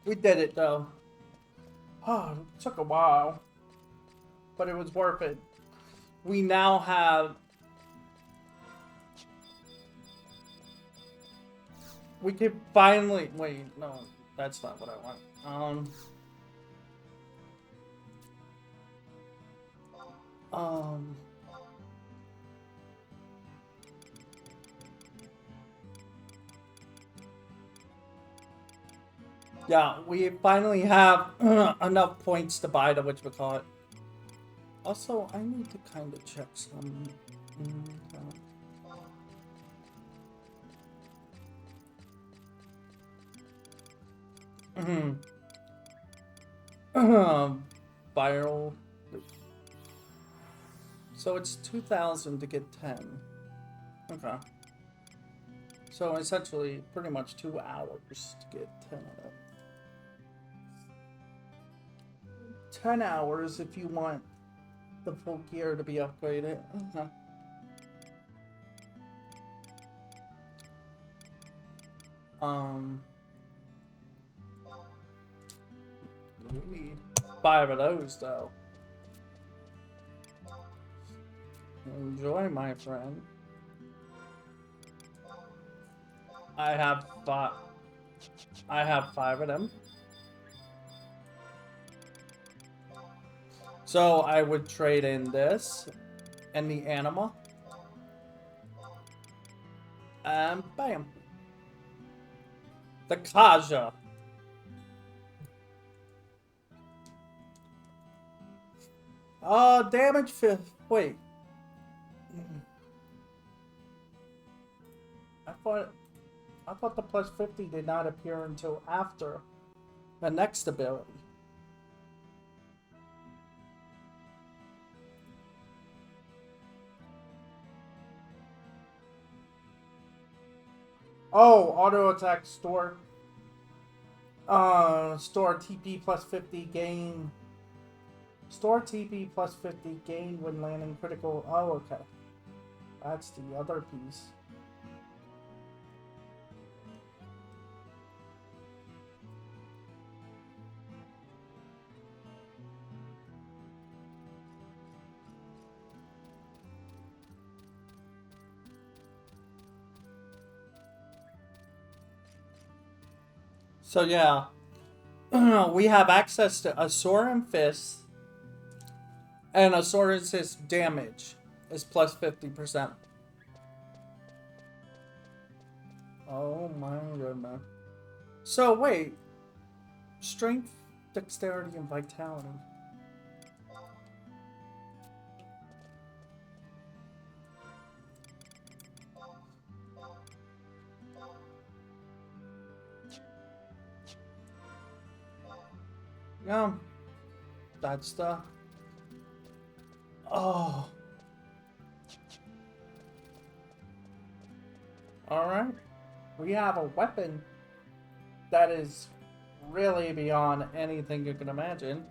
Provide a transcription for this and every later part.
We did it though. Oh, it took a while, but it was worth it. We now have. We could finally wait. No, that's not what I want. Um. Yeah, we finally have enough points to buy the whatchamacallit. Also, I need to kind of check some. Viral. So it's 2,000 to get 10. Okay. So essentially, pretty much 2 hours to get 10 of them. 10 hours if you want the full gear to be upgraded. Okay. We need 5 of those though. Enjoy, my friend. I have 5. I have 5 of them. So I would trade in this and the anima. And bam. The Kaja. Damage 5. Wait. I thought the plus 50 did not appear until after the next ability. Oh, auto attack store. Store TP plus 50 gain. Store TP plus 50 gain when landing critical. Oh, okay. That's the other piece. So yeah, we have access to Asuran Fist, and Asuran Fist damage is plus 50%. Oh my goodness. So wait, strength, dexterity, and vitality. Yeah, that's the. Oh. Alright. We have a weapon that is really beyond anything you can imagine.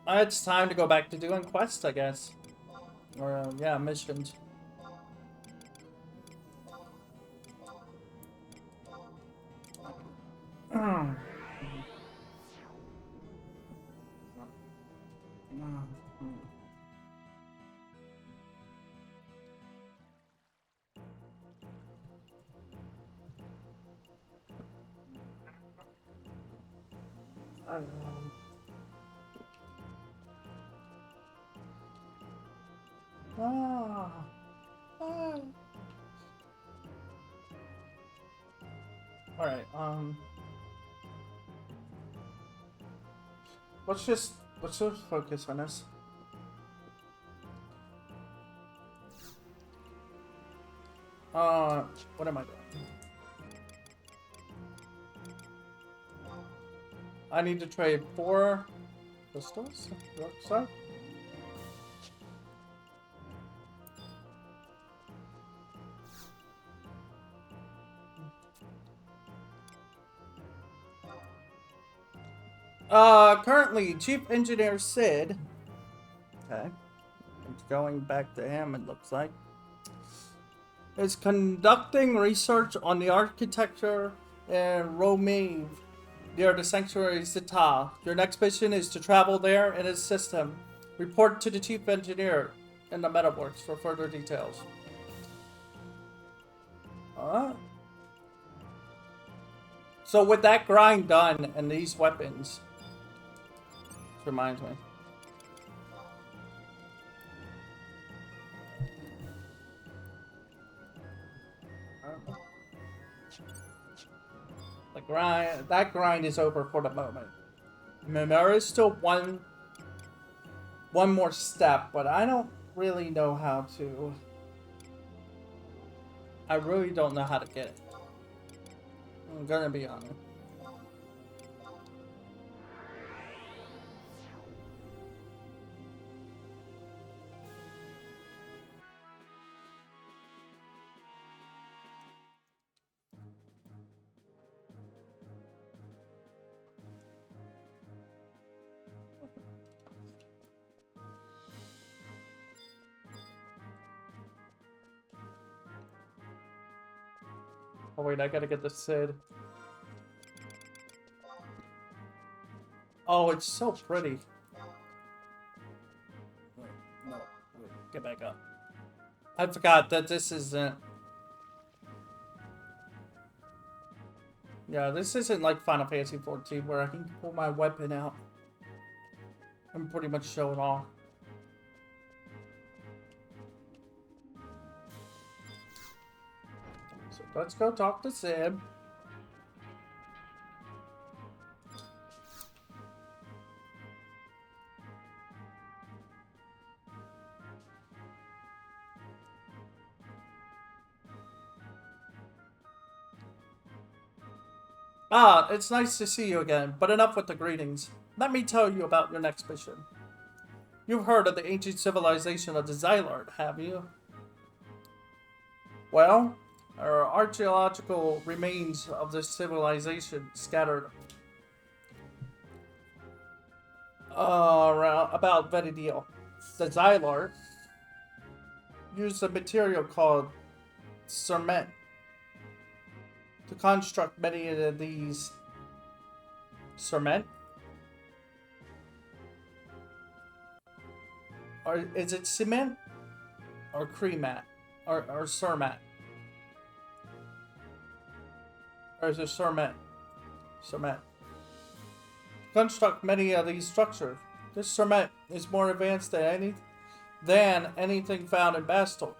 It's time to go back to doing quests, I guess. Or, yeah, missions. Alright, let's just focus on this. What am I doing? I need to trade 4 pistols. Looks like. Currently, Chief Engineer Sid. Okay. It's going back to him, it looks like. Is conducting research on the architecture in Romave near the sanctuary Zita. Your next mission is to travel there and assist him. Report to the chief engineer in the Metaworks for further details. Alright. So with that grind done and these weapons, this reminds me. That grind is over for the moment. I mean, there is still one more step, but I don't really know how to. I really don't know how to get it. I'm gonna be honest. Oh wait, I gotta get the Sid. Oh, it's so pretty. Wait, no, wait, get back up. I forgot that this isn't... Yeah, this isn't like Final Fantasy XIV where I can pull my weapon out and pretty much show it off. So let's go talk to Sid. Ah, it's nice to see you again, but enough with the greetings. Let me tell you about your next mission. You've heard of the ancient civilization of the Xylard, have you? Well, there are archaeological remains of this civilization scattered around about Venedil. The Xylard used a material called cement to construct many of these. Cement? Or is it cement? Or cremat? Or cermat? Or is it cement? Cement. Construct many of these structures. This cement is more advanced than anything found in Bastok.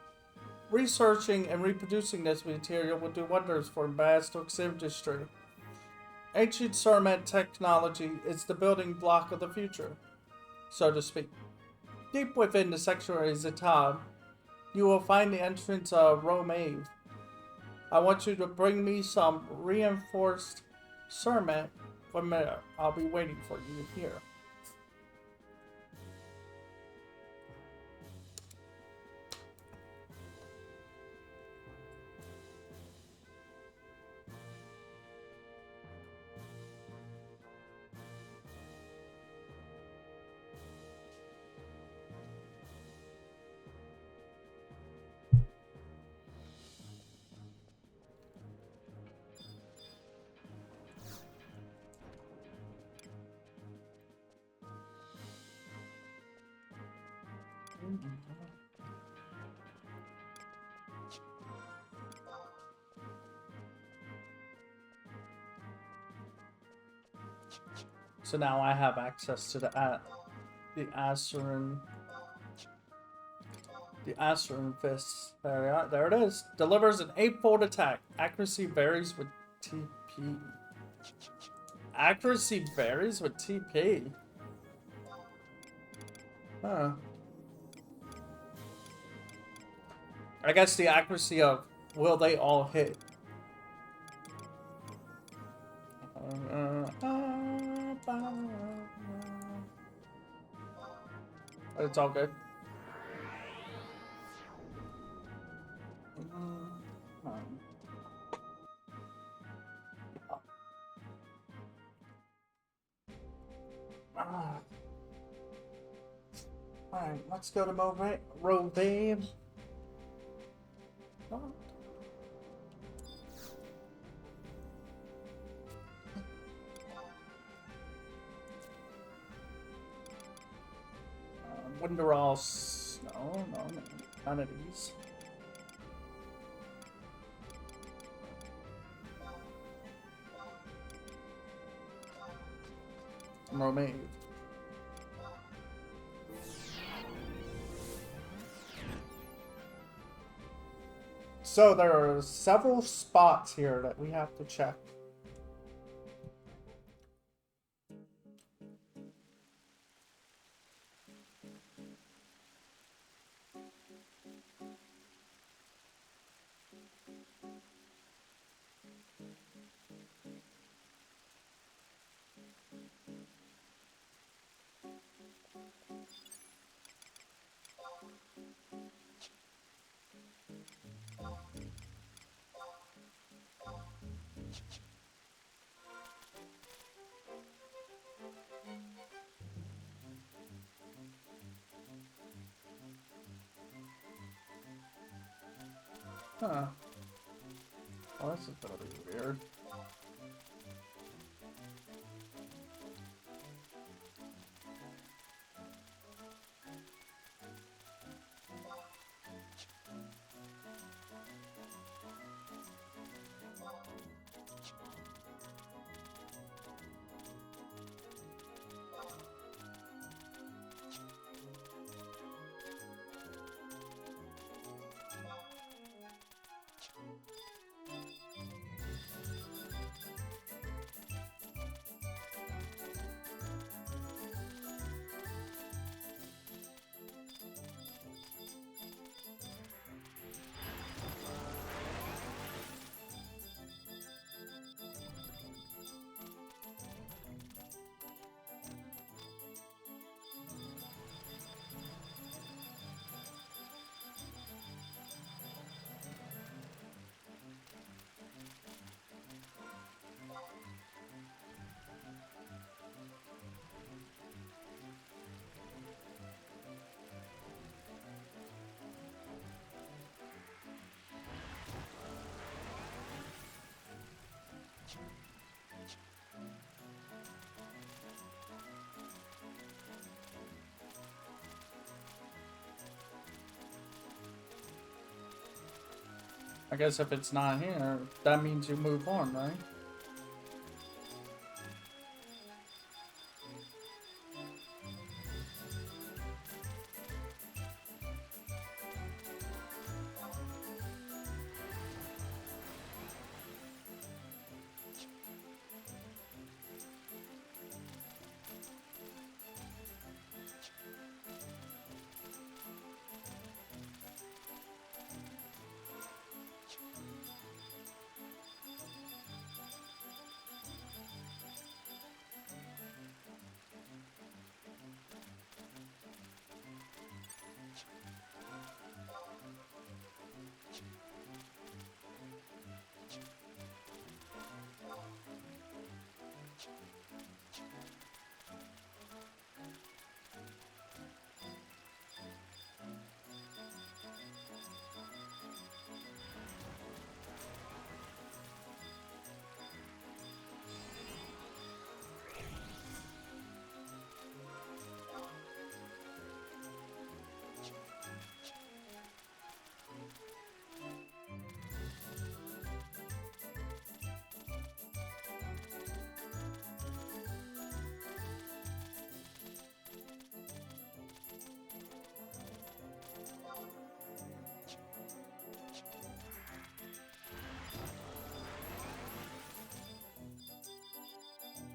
Researching and reproducing this material will do wonders for Bastok's industry. Ancient cement technology is the building block of the future, so to speak. Deep within the sanctuary Zitad, you will find the entrance of Romave. I want you to bring me some reinforced cement from there. I'll be waiting for you here. So now I have access to the Asuran fist. There it is. Delivers an 8-fold attack. Accuracy varies with TP. Accuracy varies with TP. Huh. I guess the accuracy of will they all hit? It's all good. Alright. Let's go to Rovane. Oh. Winderos. No, none of these. Mermaid. So there are several spots here that we have to check. Huh. Well, this is gonna be weird. I guess if it's not here, that means you move on, right?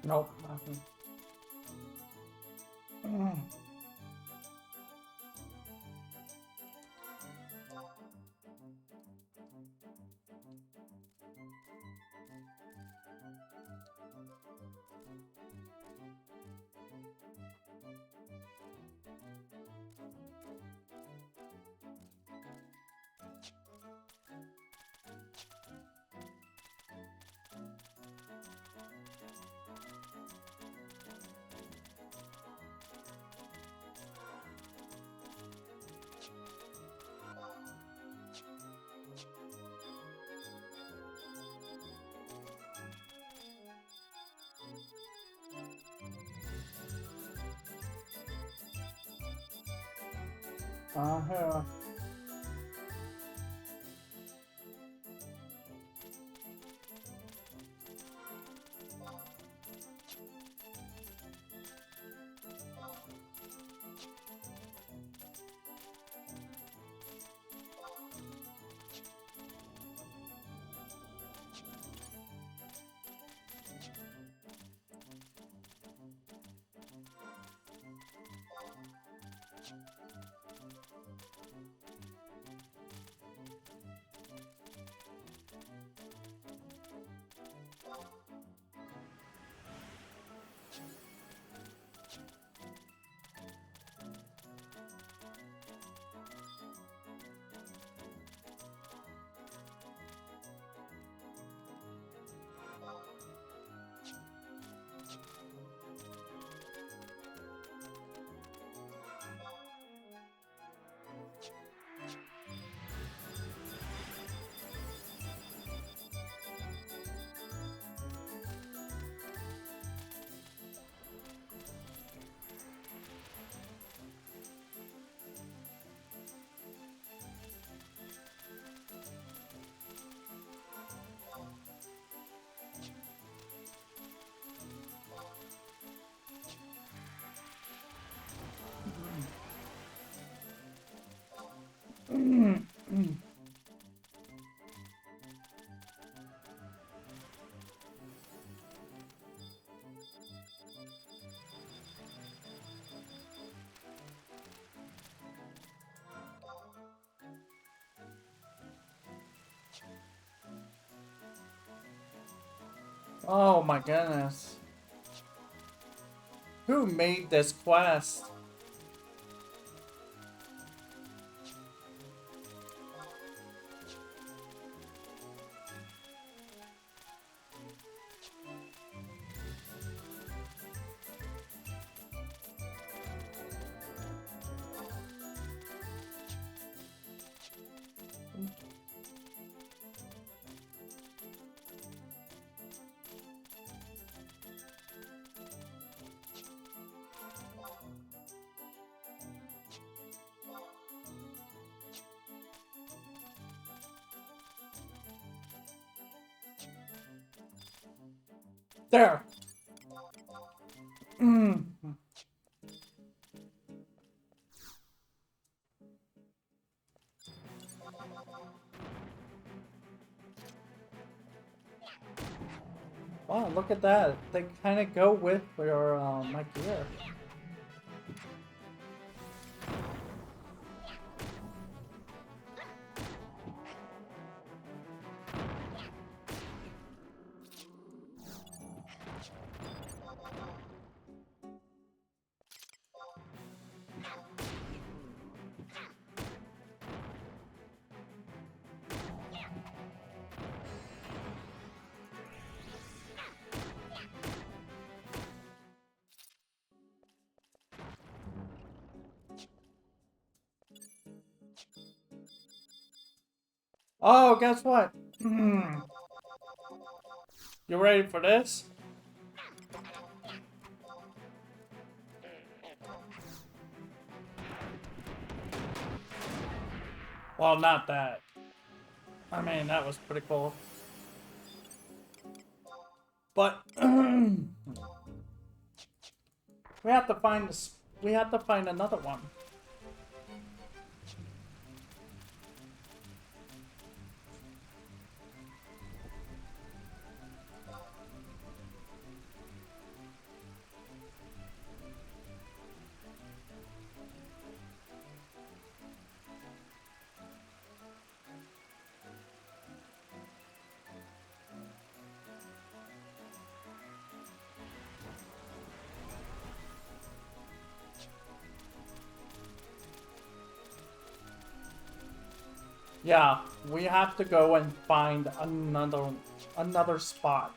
Nope, nothing. Uh-huh. Oh my goodness. Who made this quest? There. Wow, look at that. They kind of go with your my gear. Oh, guess what? You ready for this? Well, not that. I mean, that was pretty cool. But we have to find this. We have to find another one. Yeah, we have to go and find another spot.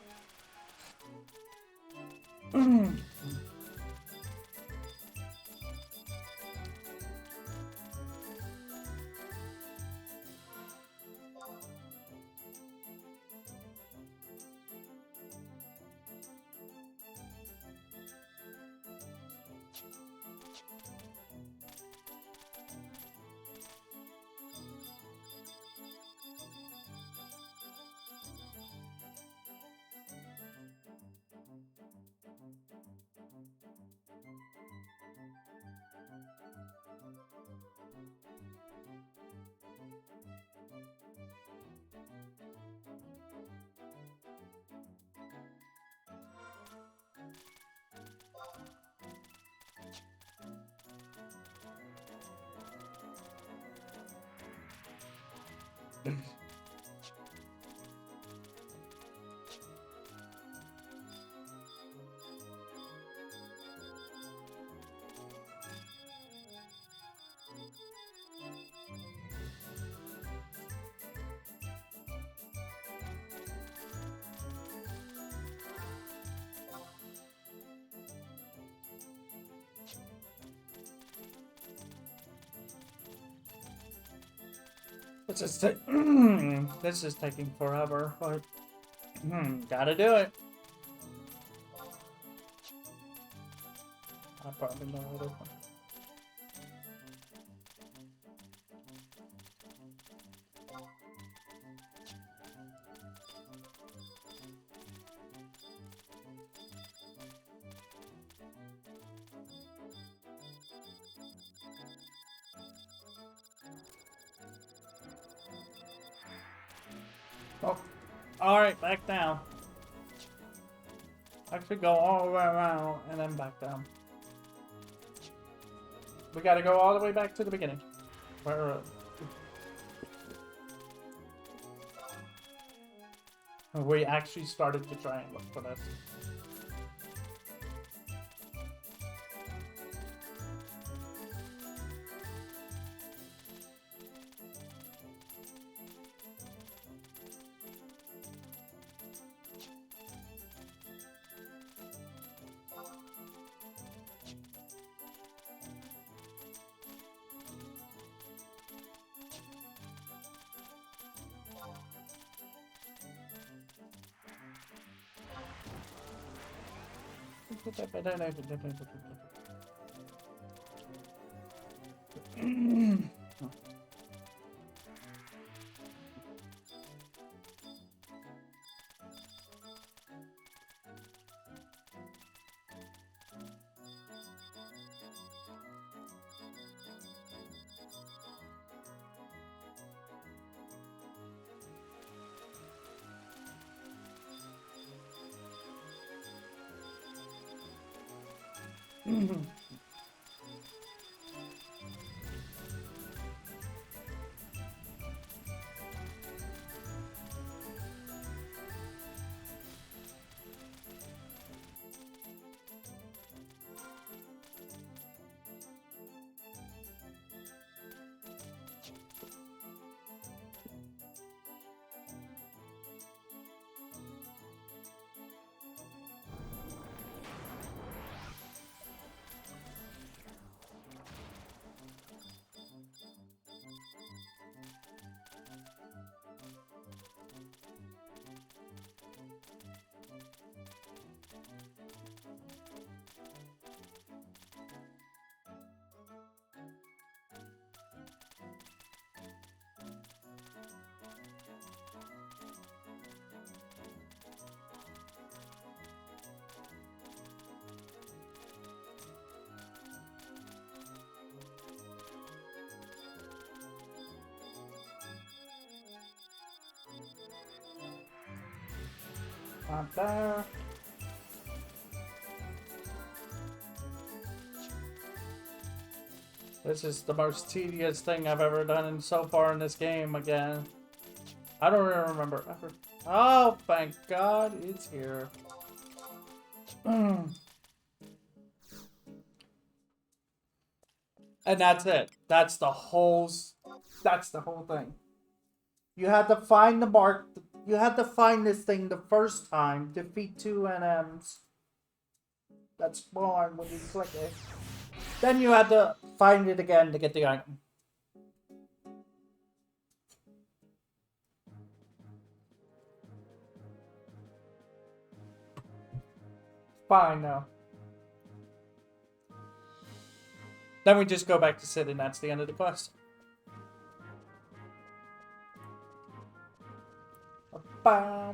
This is taking forever, but gotta do it. I probably know what it is. Oh, alright, back down. I should go all the way around and then back down. We gotta go all the way back to the beginning. Where we actually started to try and look for this. Not there. This is the most tedious thing I've ever done so far in this game again. I don't even remember ever. Oh, thank God it's here. And that's it. That's the whole thing. You had to find the mark. You had to find this thing the first time. Defeat 2 NMs that spawn when you click it. Then you had to find it again to get the item. Fine now. Then we just go back to Sid and that's the end of the quest. I'll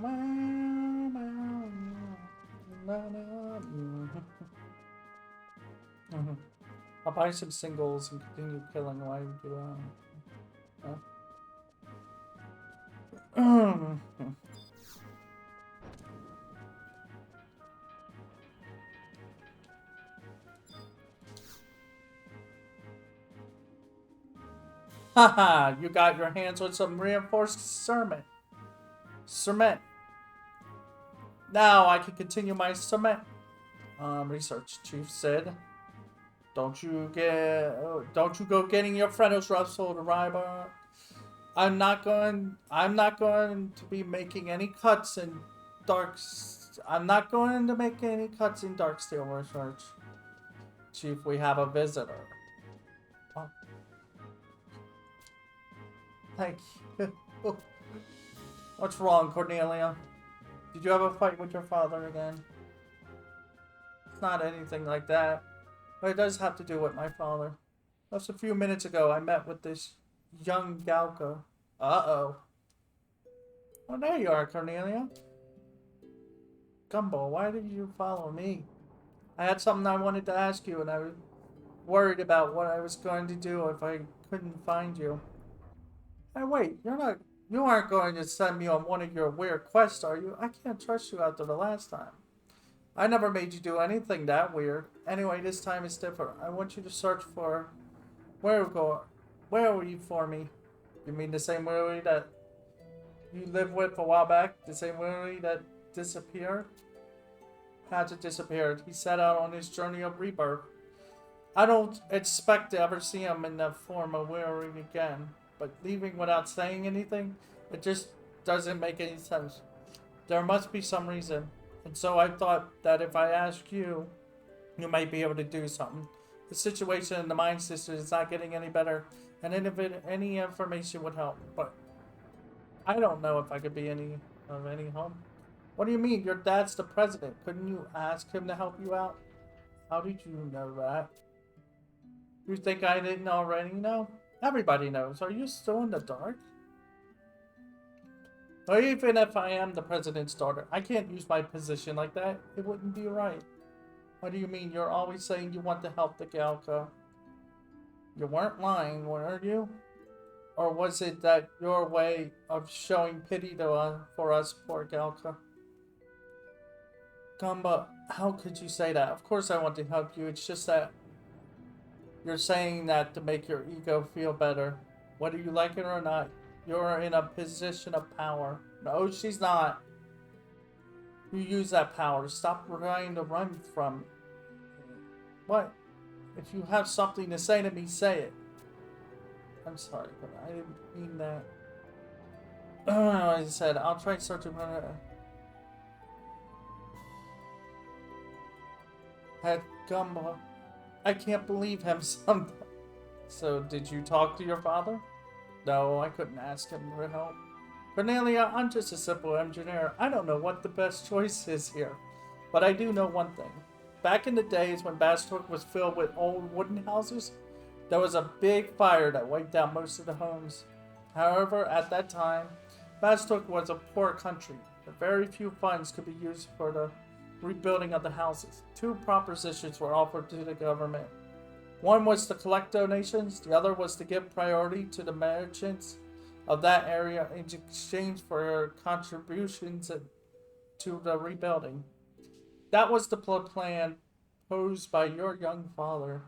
buy some singles and continue killing while you do Haha, you got your hands on some reinforced cement. Now I can continue my cement research, Chief said. Don't you go getting your friends rustled, Ryber. I'm not going to be making any cuts in I'm not going to make any cuts in Darksteel research. Chief, we have a visitor. Oh. Thank you. What's wrong, Cornelia? Did you have a fight with your father again? It's not anything like that. But it does have to do with my father. Just a few minutes ago, I met with this young Galka. Uh-oh. Well, there you are, Cornelia. Gumball, why did you follow me? I had something I wanted to ask you, and I was worried about what I was going to do if I couldn't find you. Hey, wait, you aren't going to send me on one of your weird quests, are you? I can't trust you after the last time. I never made you do anything that weird. Anyway, this time it's different. I want you to search for... Where were you for me? You mean the same Willie that you lived with a while back? The same Willie that disappeared? Hatchet disappeared. He set out on his journey of rebirth. I don't expect to ever see him in the form of Willie again. But leaving without saying anything, it just doesn't make any sense. There must be some reason. And so I thought that if I asked you, you might be able to do something. The situation in the mine system is not getting any better, and any information would help. But I don't know if I could be any help. What do you mean? Your dad's the president. Couldn't you ask him to help you out? How did you know that? You think I didn't already know? Everybody knows. Are you still in the dark? Or even if I am the president's daughter, I can't use my position like that. It wouldn't be right. What do you mean? You're always saying you want to help the Galka. You weren't lying, were you? Or was it that your way of showing pity for us, poor Galka? Gamba, how could you say that? Of course I want to help you. It's just that you're saying that to make your ego feel better. Whether you like it or not, you're in a position of power. No, she's not. You use that power. Stop trying to run from it. What? If you have something to say to me, say it. I'm sorry, but I didn't mean that. I said, I'll try searching for Head Gumba. I can't believe him sometimes. So, did you talk to your father? No, I couldn't ask him for help. Cornelia, I'm just a simple engineer. I don't know what the best choice is here. But I do know one thing. Back in the days when Bastok was filled with old wooden houses, there was a big fire that wiped out most of the homes. However, at that time, Bastok was a poor country. Very few funds could be used for the rebuilding of the houses. Two propositions were offered to the government. One was to collect donations, the other was to give priority to the merchants of that area in exchange for contributions to the rebuilding. That was the plan posed by your young father.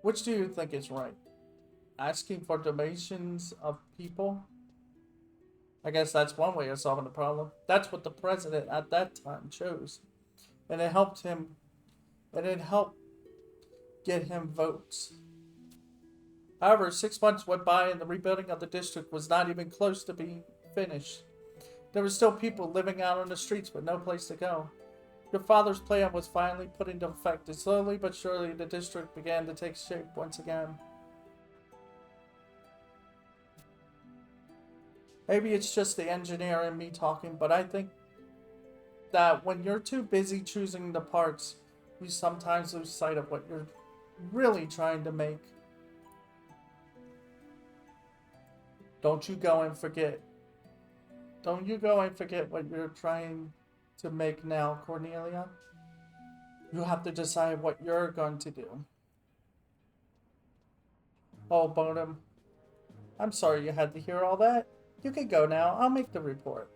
Which do you think is right? Asking for donations of people? I guess that's one way of solving the problem. That's what the president at that time chose. And it helped get him votes. However, 6 months went by and the rebuilding of the district was not even close to being finished. There were still people living out on the streets with no place to go. Your father's plan was finally put into effect, and slowly but surely the district began to take shape once again. Maybe it's just the engineer and me talking, but I think that when you're too busy choosing the parts, you sometimes lose sight of what you're really trying to make. Don't you go and forget. Don't you go and forget what you're trying to make now, Cornelia. You have to decide what you're going to do. Oh, Bonham. I'm sorry you had to hear all that. You can go now. I'll make the report.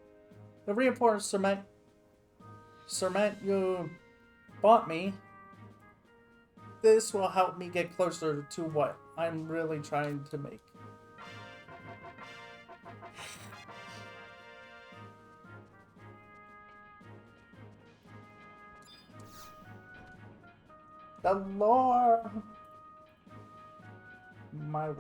The report, Cement, you bought me. this will help me get closer to what I'm really trying to make. The lore my way.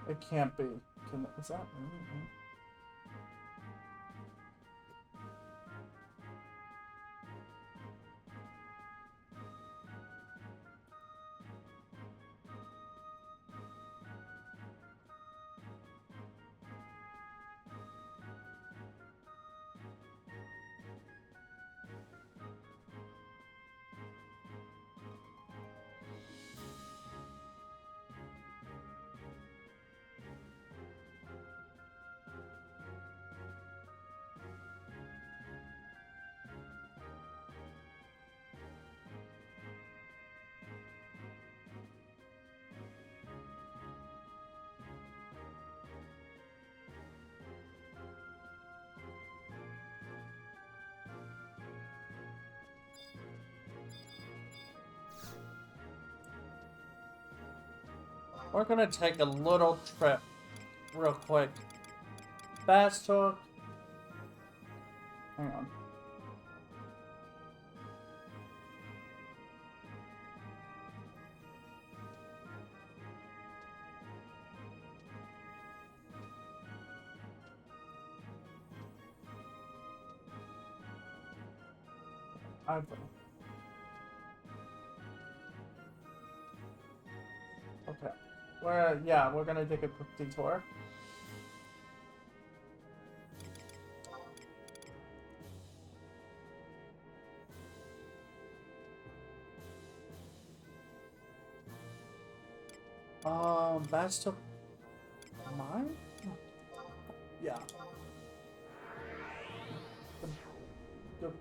It can't be. Is that? We're gonna take a little trip real quick. Fast talk. Hang on. Okay. We're gonna take a quick detour. That's to mine? Yeah. The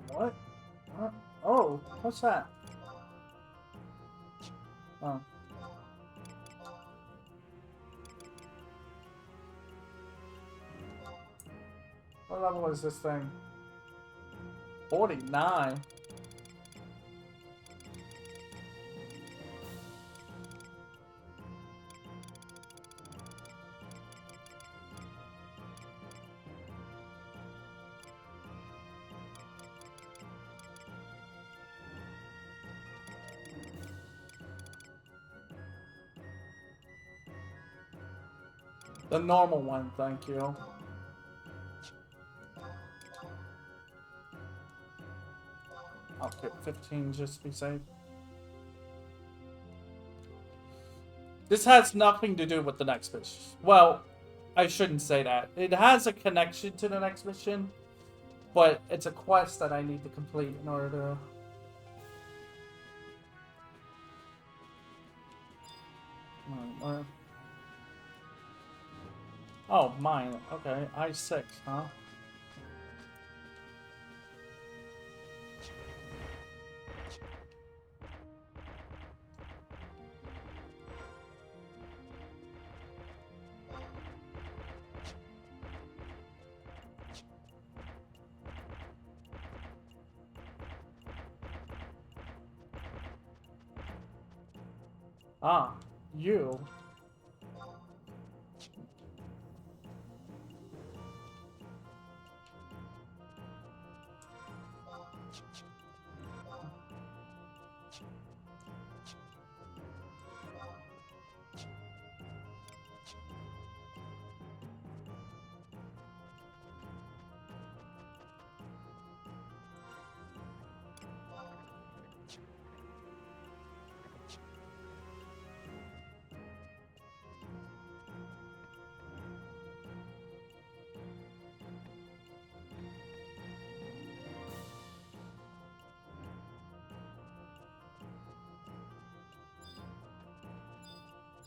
What? Oh, what's that? Oh. What level is this thing? 49. The normal one, thank you. I'll get 15 just to be safe. This has nothing to do with the next mission. Well, I shouldn't say that. It has a connection to the next mission, but it's a quest that I need to complete in order to... Where? Oh, mine. Okay, I6, huh? Ah, you.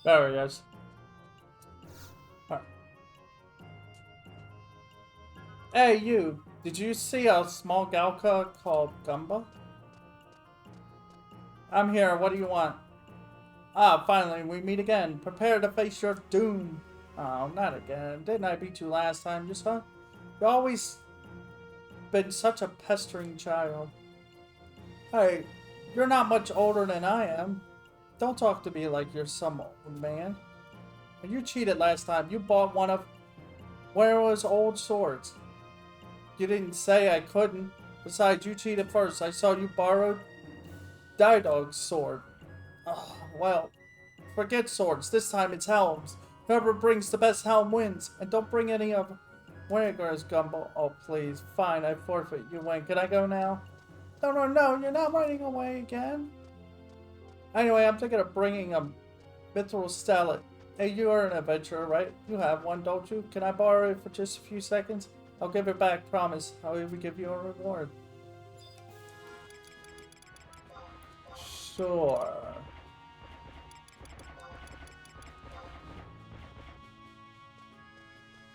There he is. Alright. Hey, you. Did you see a small Galka called Gumba? I'm here. What do you want? Ah, finally, we meet again. Prepare to face your doom. Oh, not again. Didn't I beat you last time, you son? You always been such a pestering child. Hey, you're not much older than I am. Don't talk to me like you're some old man. You cheated last time. You bought one of Wario's old swords. You didn't say I couldn't. Besides, you cheated first. I saw you borrowed Didog's sword. Oh, well, forget swords. This time it's helms. Whoever brings the best helm wins. And don't bring any of Winnegar's gumbo. Oh, please. Fine, I forfeit. You win. Can I go now? No, no, no. You're not running away again. Anyway, I'm thinking of bringing a mithril stallet. Hey, you are an adventurer, right? You have one, don't you? Can I borrow it for just a few seconds? I'll give it back, promise. I'll even give you a reward. Sure.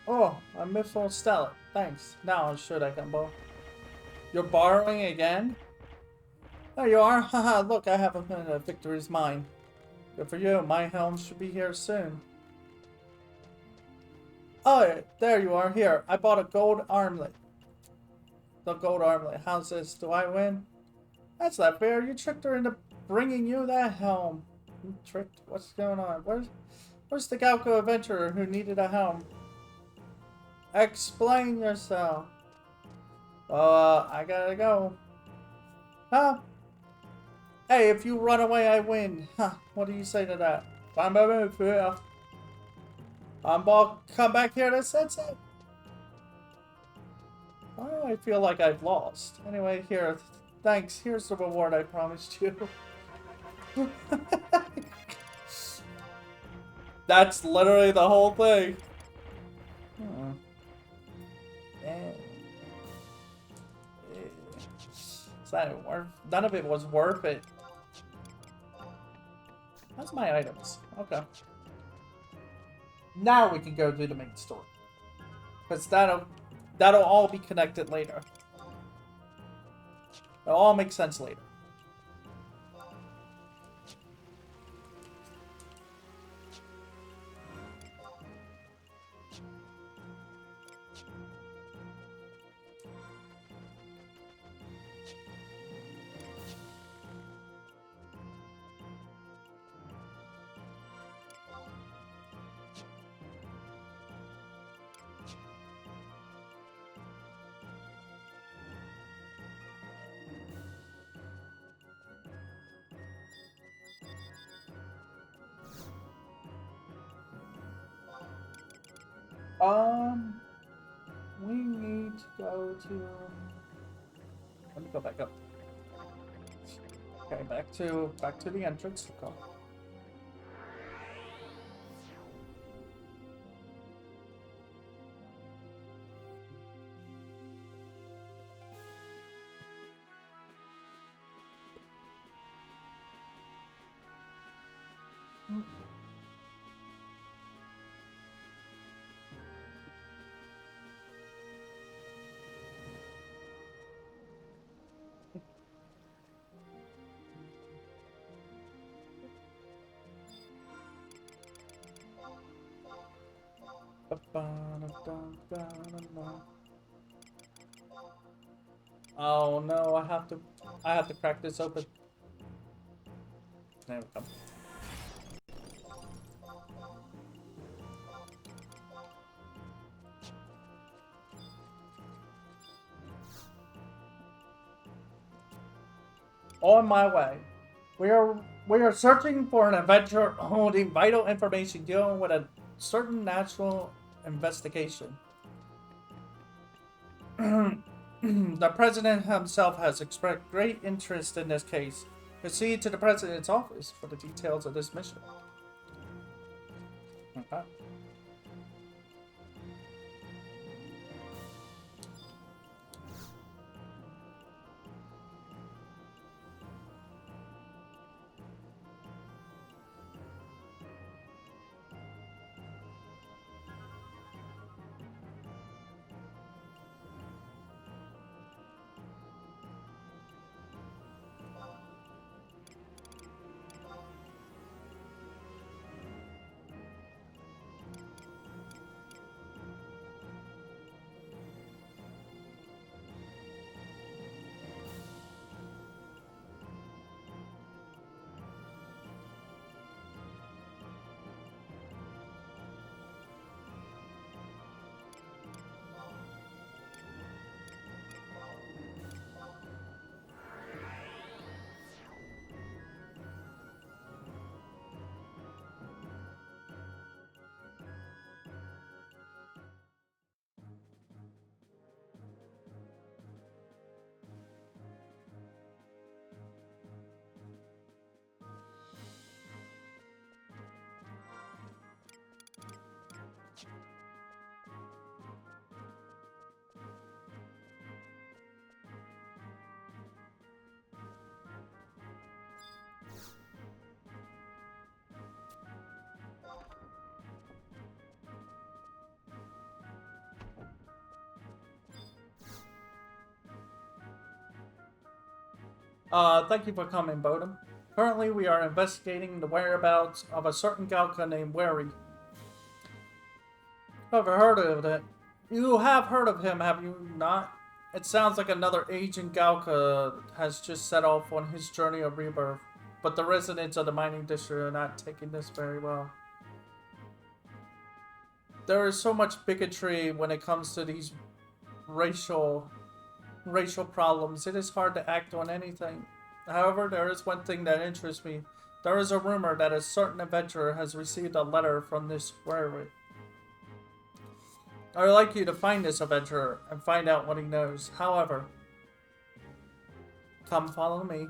Oh, a mithril stallet. Thanks. Now I'm sure I can borrow. You're borrowing again? There you are. Haha, look, I have a minute. Victory's mine. Good for you. My helm should be here soon. Oh, there you are. Here, I bought a gold armlet. The gold armlet. How's this? Do I win? That's not fair. You tricked her into bringing you that helm. You tricked? What's going on? Where's the Galco adventurer who needed a helm? Explain yourself. I gotta go. Huh? Hey, if you run away, I win. Huh, what do you say to that? I'm gonna come back here to Sensei. Why do I feel like I've lost? Anyway, here. Thanks. Here's the reward I promised you. That's literally the whole thing. Hmm. It's not worth. None of it was worth it. That's my items. Okay. Now we can go do the main story. Because that'll all be connected later. It'll all make sense later. We need to go to... Let me go back up. Okay, back to the entrance. Go. Oh no, I have to crack this open. There we go. On my way. We are searching for an adventure holding vital information dealing with a certain national investigation. The president himself has expressed great interest in this case. Proceed to the president's office for the details of this mission. Okay. Thank you for coming, Bodum. Currently, we are investigating the whereabouts of a certain Galka named Wary. Ever heard of it? You have heard of him, have you not? It sounds like another agent Galka has just set off on his journey of rebirth, but the residents of the mining district are not taking this very well. There is so much bigotry when it comes to these racial problems. It is hard to act on anything. However, there is one thing that interests me. There is a rumor that a certain adventurer has received a letter from this Wary. I would like you to find this adventurer and find out what he knows. However, come follow me.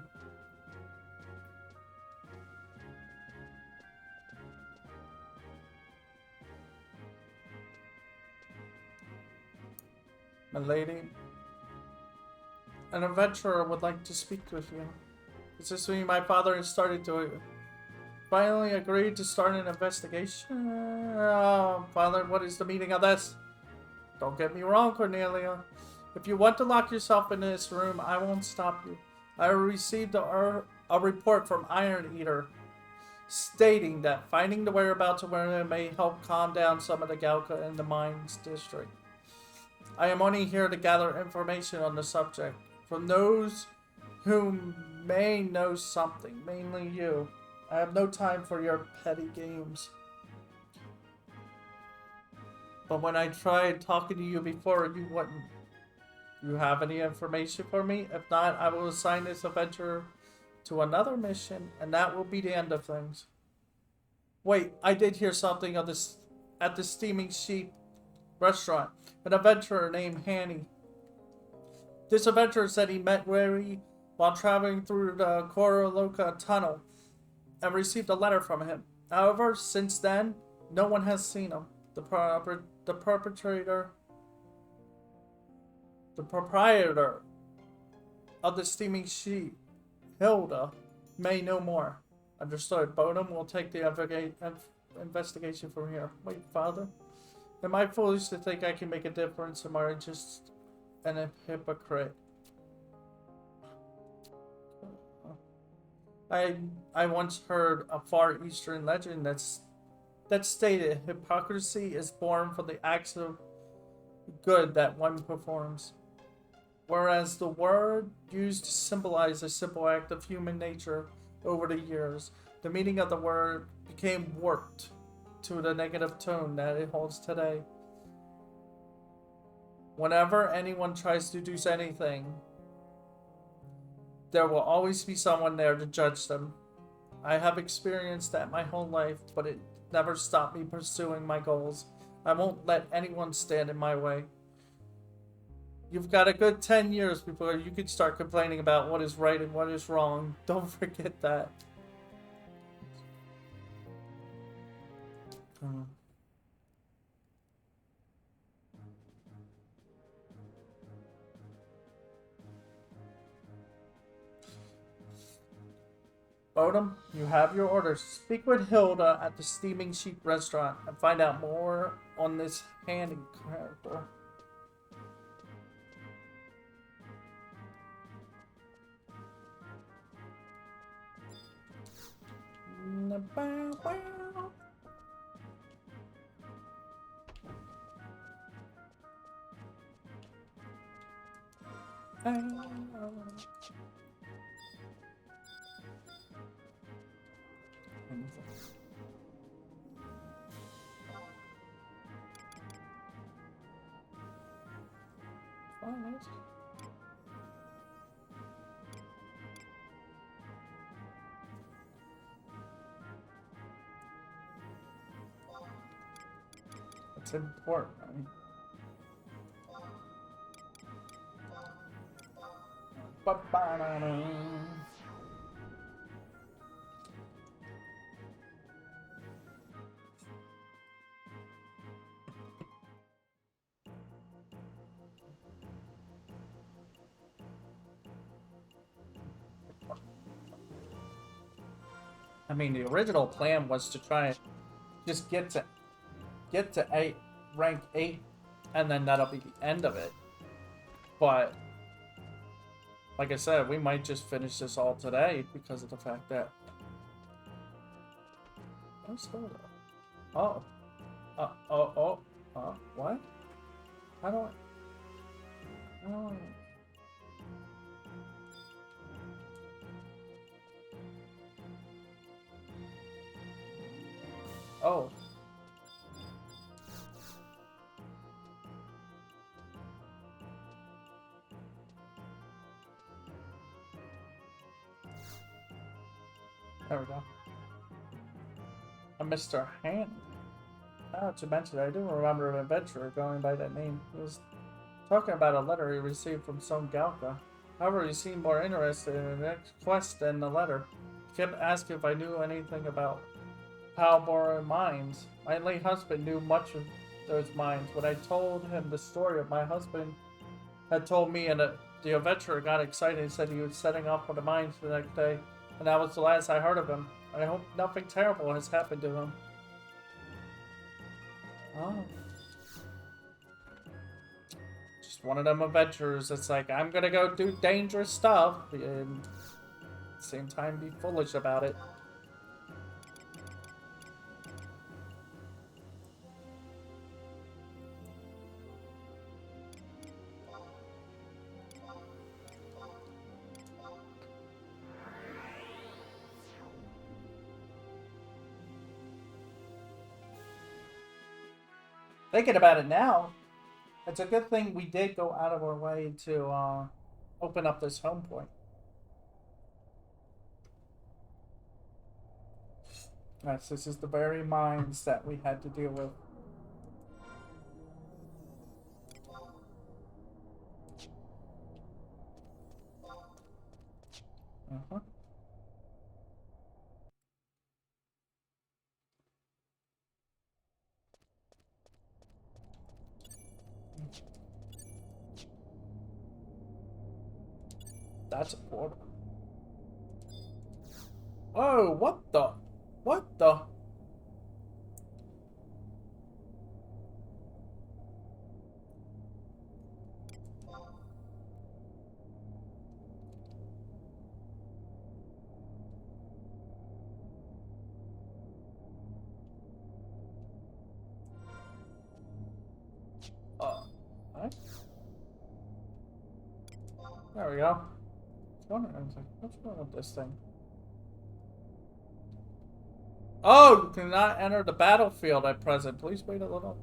My lady, an adventurer would like to speak with you. Is this when my father has started to finally agreed to start an investigation? Father, what is the meaning of this? Don't get me wrong, Cornelia. If you want to lock yourself in this room, I won't stop you. I received a report from Iron Eater stating that finding the whereabouts of where may help calm down some of the Galka in the mines district. I am only here to gather information on the subject from those who may know something, mainly you. I have no time for your petty games. But when I tried talking to you before, you wouldn't. Do you have any information for me? If not, I will assign this adventurer to another mission, and that will be the end of things. Wait, I did hear something of this at the Steaming Sheep restaurant. An adventurer named Hanny. This adventurer said he met Wary while traveling through the Koroloka tunnel and received a letter from him. However, since then, no one has seen him. The proprietor of the Steaming Sheep, Hilda, may know more. Understood. Bodum will take the investigation from here. Wait, Father? Am I foolish to think I can make a difference, or am I just a hypocrite? I once heard a Far Eastern legend that stated hypocrisy is born from the acts of good that one performs, whereas the word used to symbolize a simple act of human nature over the years, the meaning of the word became warped to the negative tone that it holds today. Whenever anyone tries to do anything, there will always be someone there to judge them. I have experienced that my whole life, but it never stopped me pursuing my goals. I won't let anyone stand in my way. You've got a good 10 years before you can start complaining about what is right and what is wrong. Don't forget that. Odom, you have your orders. Speak with Hilda at the Steaming Sheep restaurant and find out more on this handy character. It's important. I mean, the original plan was to try and just get to rank 8, and then that'll be the end of it. But like I said, we might just finish this all today because of the fact that what? How do I? Oh. There we go. A Mr. Han. Now that you mentioned it, I do remember an adventurer going by that name. He was talking about a letter he received from Son Galka. However, he seemed more interested in the next quest than the letter. He kept asking if I knew anything about Palbora mines. My late husband knew much of those mines. When I told him the story of my husband had told me, and the adventurer got excited and said he was setting off for the mines the next day. And that was the last I heard of him. I hope nothing terrible has happened to him. Oh. Just one of them adventurers that's like, I'm gonna go do dangerous stuff, and at the same time be foolish about it. Thinking about it now, it's a good thing we did go out of our way to open up this home point. Yes, this is the very mines that we had to deal with. Uh-huh. That's a portal. Oh, what the? What the? What? There we go. What's wrong with this thing? Oh, you cannot enter the battlefield at present. Please wait a little.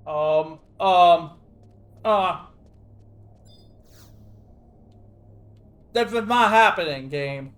Um, um, uh, this is not happening, game.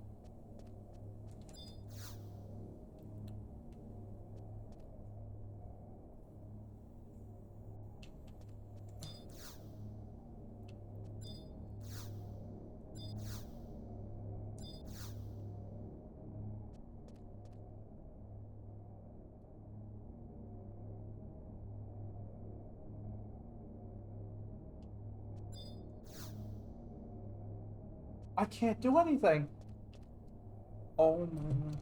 I can't do anything. Oh my.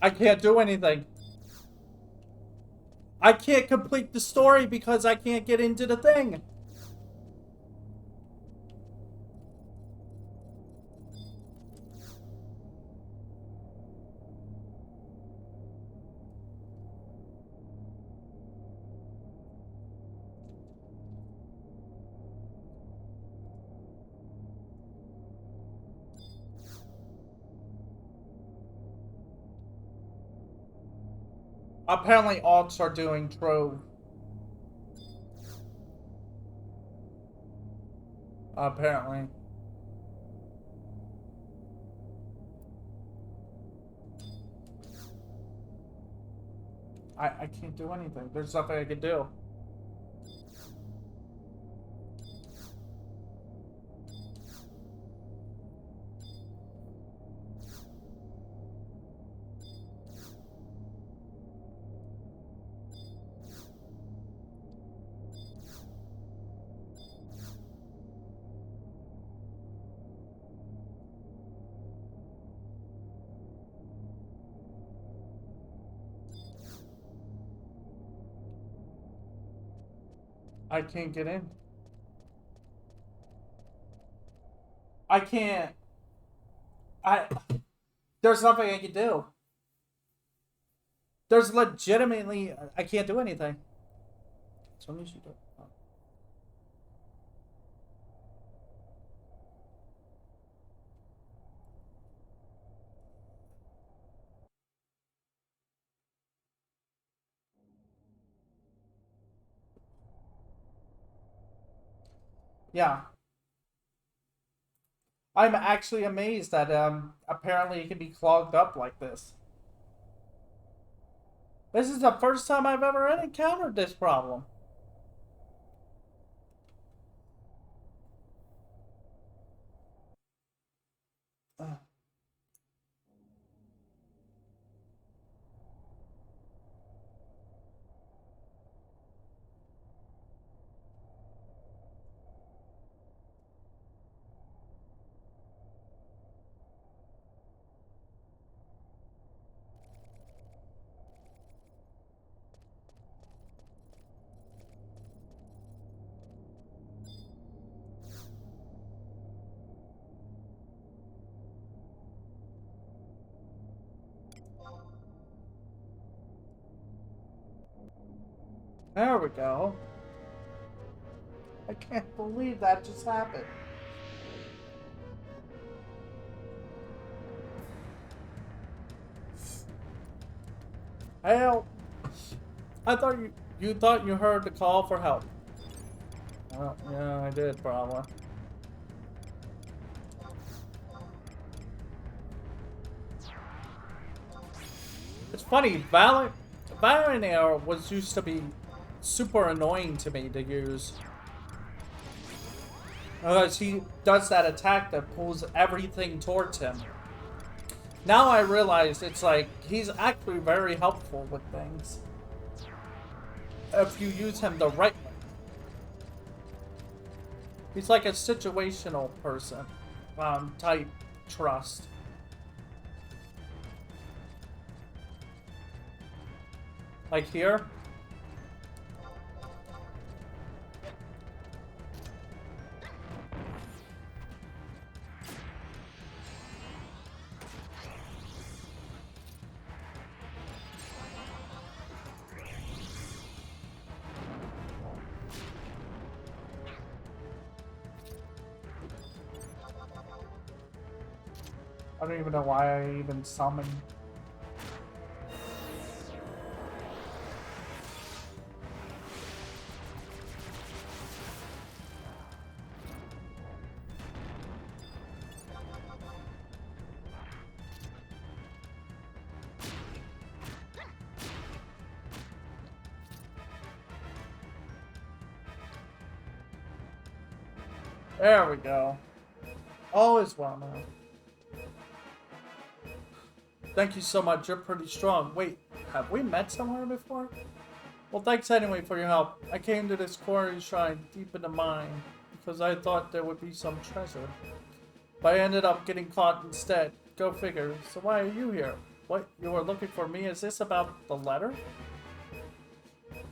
I can't do anything. I can't complete the story because I can't get into the thing. Apparently, alts are doing trove. Apparently. I can't do anything. There's nothing I can do. I can't get in. I can't. There's nothing I can do. There's legitimately. I can't do anything. As long as you do. Oh. Yeah. I'm actually amazed that apparently it can be clogged up like this. This is the first time I've ever encountered this problem. There we go. I can't believe that just happened. Help! I thought you thought you heard the call for help. Well, yeah, I did probably. It's funny, Valorant was used to be super annoying to me to use. Because he does that attack that pulls everything towards him. Now I realize it's like, he's actually very helpful with things. if you use him the right way. He's like a situational person, type trust. Like here. I don't even know why I even summoned. There we go. All is well now. Thank you so much, you're pretty strong. Wait, have we met somewhere before? Well, thanks anyway for your help. I came to this quarry shrine deep in the mine because I thought there would be some treasure. But I ended up getting caught instead. Go figure. So why are you here? What, you were looking for me? Is this about the letter?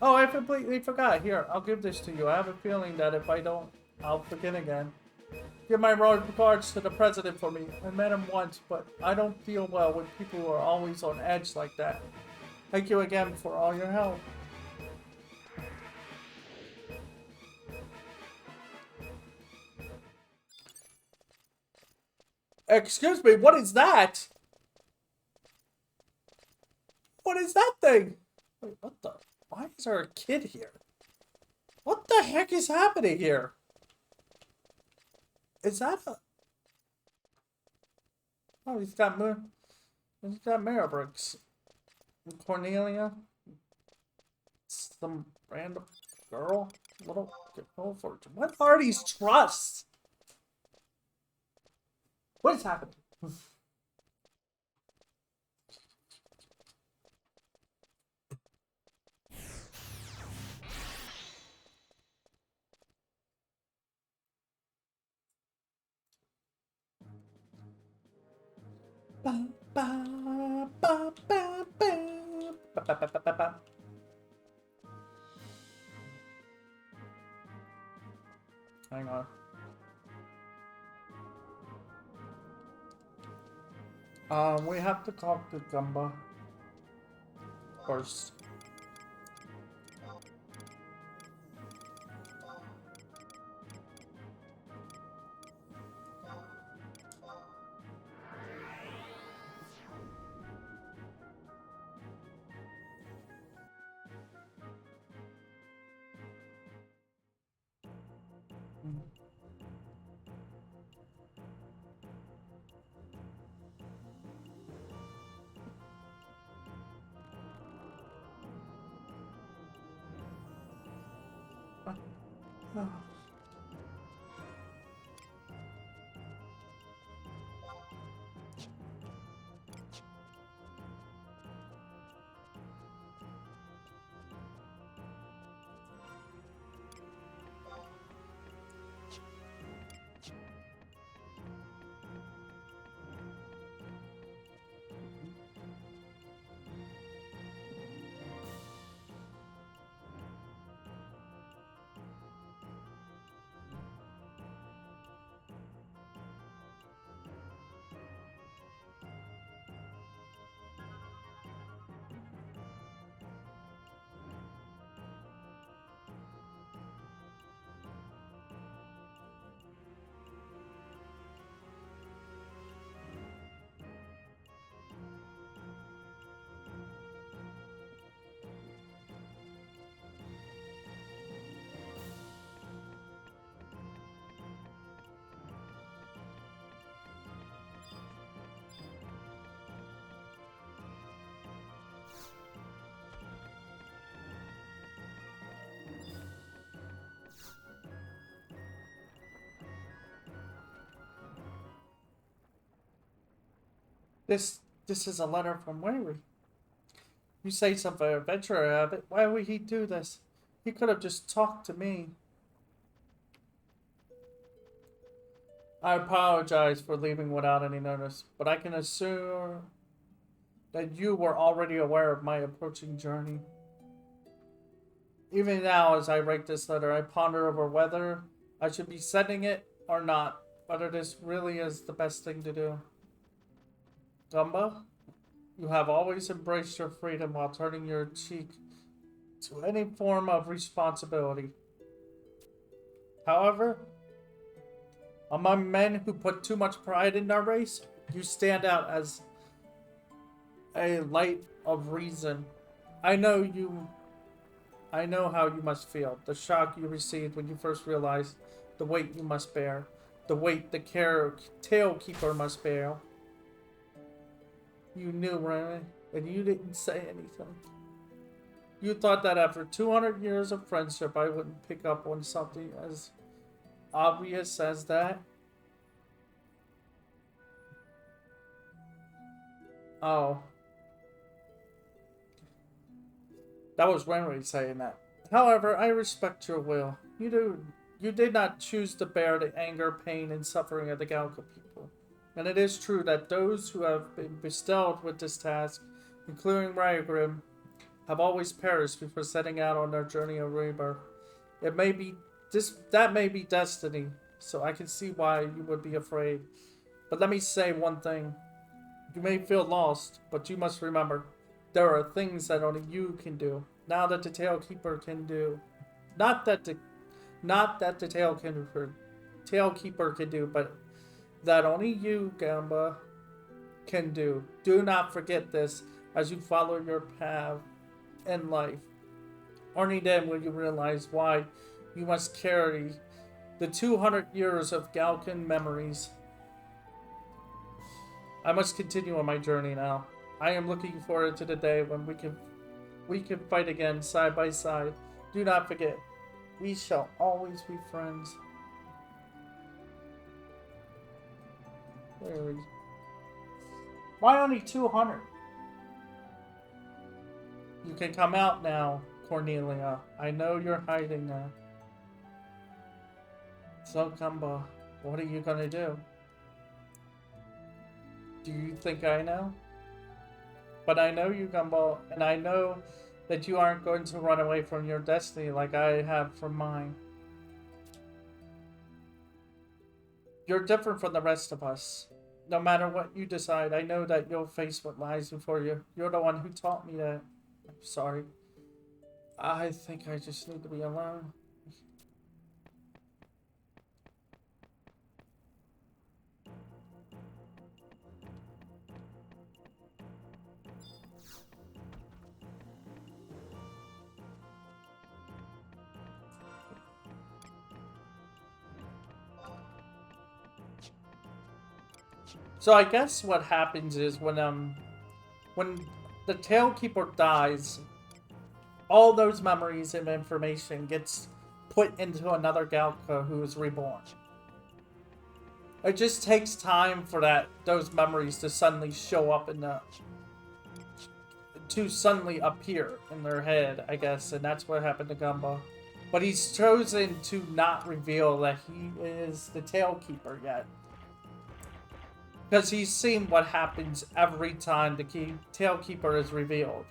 Oh, I completely forgot. Here, I'll give this to you. I have a feeling that if I don't, I'll forget again. Give my regards to the president for me. I met him once, but I don't feel well with people who are always on edge like that. Thank you again for all your help. Excuse me, what is that? What is that thing? Wait, what the? Why is there a kid here? What the heck is happening here? Is that a... Oh, he's got mirror bricks. And Cornelia. Some random girl. Little over. What are these trusts? What is happening? Hang on. We have to talk to Gumba first. This is a letter from Wary. You say some adventurer of it. Why would he do this? He could have just talked to me. I apologize for leaving without any notice, but I can assume that you were already aware of my approaching journey. Even now, as I write this letter, I ponder over whether I should be sending it or not, whether this really is the best thing to do. Gumba, you have always embraced your freedom while turning your cheek to any form of responsibility. However, among men who put too much pride in their race, you stand out as a light of reason. I know how you must feel. The shock you received when you first realized the weight you must bear. The weight the tail keeper must bear. You knew, Remy, and you didn't say anything. You thought that after 200 years of friendship, I wouldn't pick up on something as obvious as that. Oh. That was Renry saying that. However, I respect your will. You did not choose to bear the anger, pain, and suffering of the Galka people. And it is true that those who have been bestowed with this task, including Ryagrim, have always perished before setting out on their journey of rebirth. That may be destiny, so I can see why you would be afraid. But let me say one thing. You may feel lost, but you must remember, there are things that only you can do. Now that the Tailkeeper can do. Not that the Tailkeeper can do, but that only you, Gamba, can do. Do not forget this as you follow your path in life. Only then will you realize why you must carry the 200 years of Galkan memories. I must continue on my journey now. I am looking forward to the day when we can fight again side by side. Do not forget, we shall always be friends. Where is... Why only 200? You can come out now, Cornelia. I know you're hiding now. So, Gumba, what are you gonna do? Do you think I know? But I know you, Gumball, and I know that you aren't going to run away from your destiny like I have from mine. You're different from the rest of us. No matter what you decide, I know that you'll face what lies before you. You're the one who taught me that. I'm sorry. I think I just need to be alone. So I guess what happens is when the Tailkeeper dies, all those memories and information gets put into another Galka who is reborn. It just takes time for those memories to suddenly show up to suddenly appear in their head, I guess, and that's what happened to Gumba. But he's chosen to not reveal that he is the Tailkeeper yet. Because he's seen what happens every time the Tailkeeper is revealed.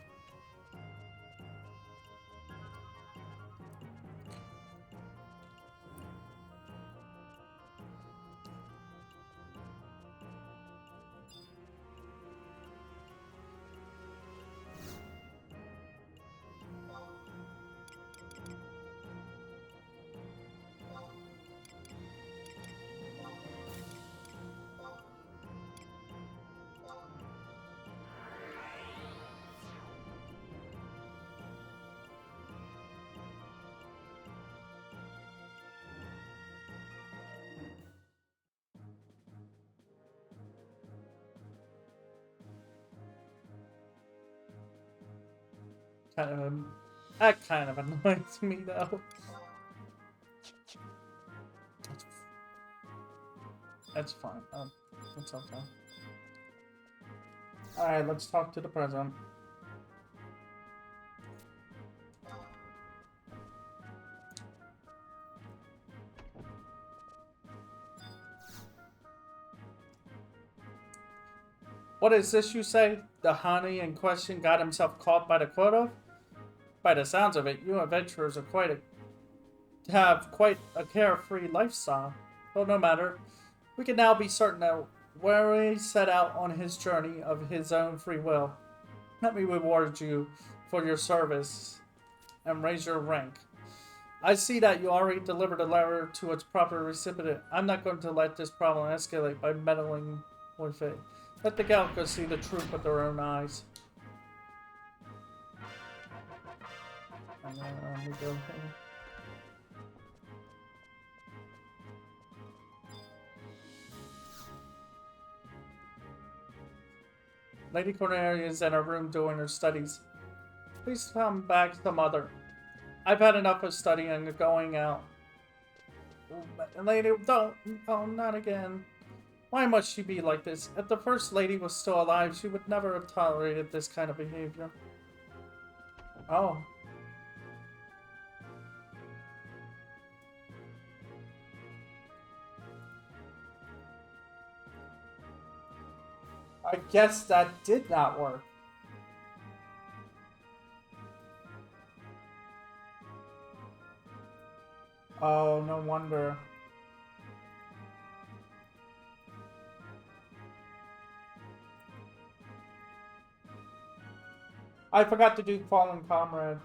That kind of annoys me though. That's fine. That's okay. Alright, let's talk to the president. What is this you say? The honey in question got himself caught by the quota? By the sounds of it, you adventurers are have quite a carefree lifestyle. Well, no matter. We can now be certain that where he set out on his journey of his own free will. Let me reward you for your service and raise your rank. I see that you already delivered a letter to its proper recipient. I'm not going to let this problem escalate by meddling with it. Let the Galacos see the truth with their own eyes. And then we go here. Lady Cornelia is in her room doing her studies. Please come back some other. I've had enough of studying and going out. Lady, don't. Oh, not again. Why must she be like this? If the First Lady was still alive, she would never have tolerated this kind of behavior. Oh. I guess that did not work. Oh, no wonder. I forgot to do Fallen Comrade.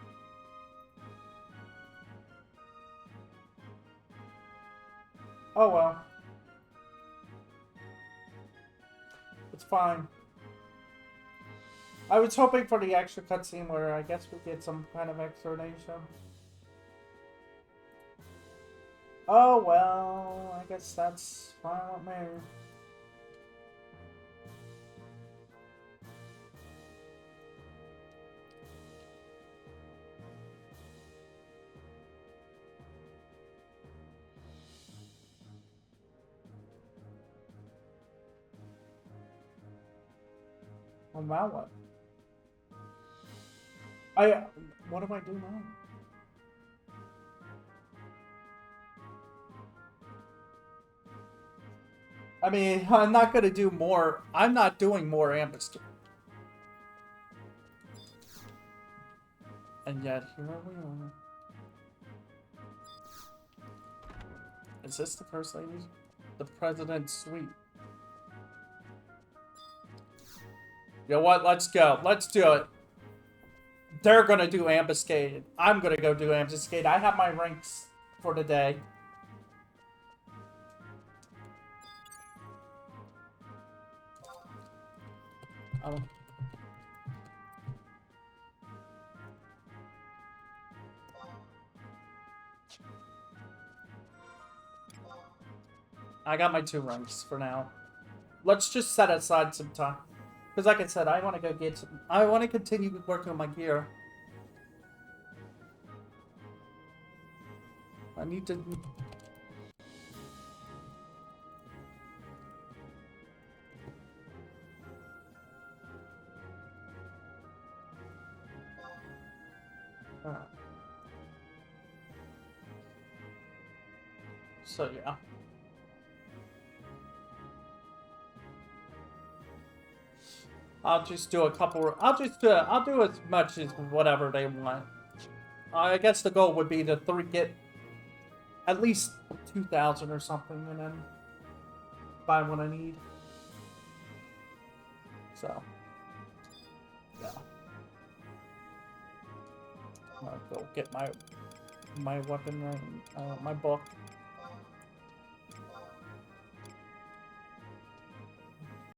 Oh well. It's fine. I was hoping for the extra cutscene where I guess we get some kind of explanation. Oh well, I guess that's fine with me. Well, now what? What do I do now? I mean, I'm not gonna do more. I'm not doing more ambuscade. And yet, here we are. Is this the First Lady? The President's Suite. You know what? Let's go. Let's do it. They're gonna do ambuscade. I'm gonna go do ambuscade. I have my ranks for the day. Oh. I got my 2 ranks for now. Let's just set aside some time. Because like I said, I want to go get some... I want to continue working on my gear. I need to... So yeah. I'll just do a couple. I'll do as much as whatever they want. I guess the goal would be to get at least 2,000 or something, and then buy what I need. So yeah, I'll go get my weapon and my book.